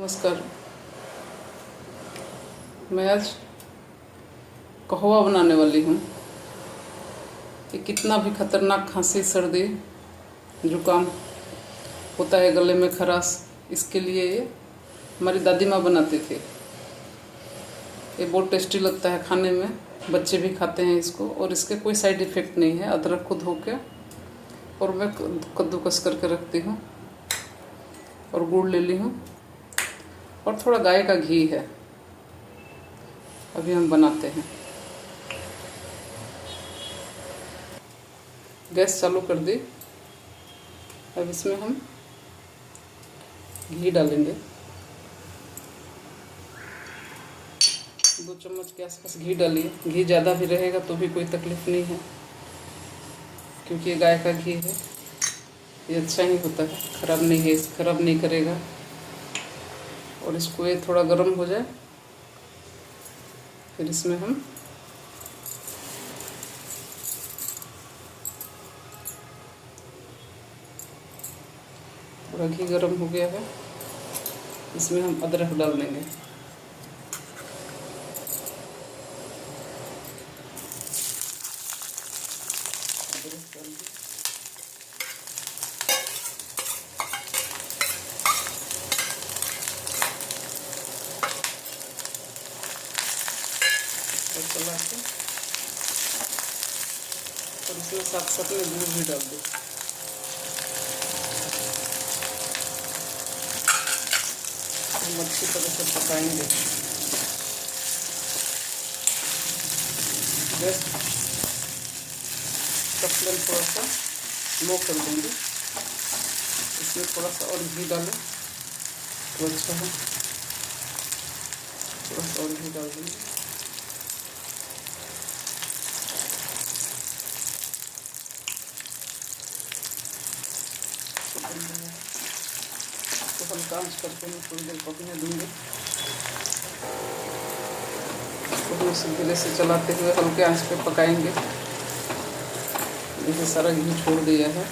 नमस्कार। मैं आज कहवा बनाने वाली हूँ। कि कितना भी खतरनाक खांसी, सर्दी, जुकाम होता है, गले में खराश, इसके लिए ये हमारी दादी माँ बनाती थी। ये बहुत टेस्टी लगता है खाने में, बच्चे भी खाते हैं इसको, और इसके कोई साइड इफ़ेक्ट नहीं है। अदरक को धो के और मैं कद्दूकस करके रखती हूँ, और गुड़ ले ली हूँ, और थोड़ा गाय का घी है। अभी हम बनाते हैं। गैस चालू कर दी। अब इसमें हम घी डालेंगे। 2 चम्मच के आसपास घी डालिए। घी ज़्यादा भी रहेगा तो भी कोई तकलीफ नहीं है, क्योंकि ये गाय का घी है, ये अच्छा ही होता है, ख़राब नहीं है, ख़राब नहीं करेगा। और इसको ये थोड़ा गर्म हो जाए, फिर इसमें हम थोड़ा घी गर्म हो गया है, इसमें हम अदरक डाल देंगे। अदरक डाल दिया। चला के और इसमें साथ साथ में गुड़ भी डाल दो। हम अच्छी तरह से पकाएंगे। गैस का फ्लेम थोड़ा सा लो कर देंगे। इसमें थोड़ा सा और घी डालें तो अच्छा है। थोड़ा सा और घी डाल देंगे। तो हल्का आंच करके मैं थोड़ी देर पकने दूँगी। तो इसे धीरे से चलाते हुए हल्के आंच पे पकाएंगे। देखिए सारा घी छोड़ दिया है।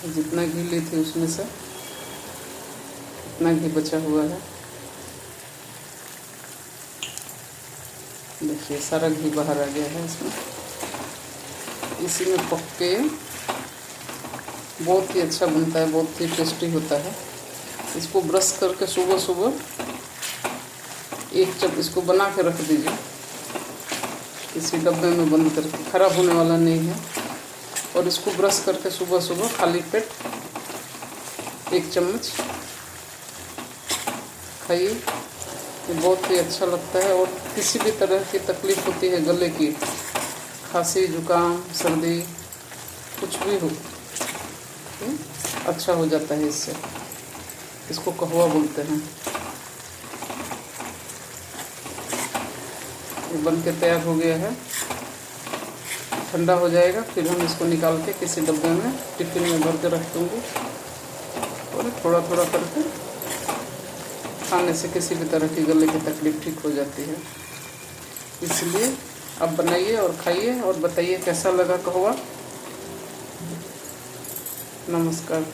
जितना घी ली थी उसमें से इतना घी बचा हुआ है। देखिए सारा घी बाहर आ गया है इसमें। इसी में पक के बहुत ही अच्छा बनता है, बहुत ही टेस्टी होता है। इसको ब्रश करके सुबह सुबह इसको बना के रख दीजिए किसी डब्बे में बंद करके, ख़राब होने वाला नहीं है। और इसको ब्रश करके सुबह सुबह खाली पेट 1 चम्मच खाइए। ये बहुत ही अच्छा लगता है। और किसी भी तरह की तकलीफ़ होती है गले की, खांसी, जुकाम, सर्दी, कुछ भी हो, अच्छा हो जाता है इससे। इसको कहवा बोलते हैं। ये बन के तैयार हो गया है। ठंडा हो जाएगा, फिर हम इसको निकाल के किसी डब्बे में टिफिन में भर के रख दूँगी, और थोड़ा थोड़ा करके खाने से किसी भी तरह की गले की तकलीफ ठीक हो जाती है। इसलिए आप बनाइए और खाइए, और बताइए कैसा लगा कहवा। नमस्कार।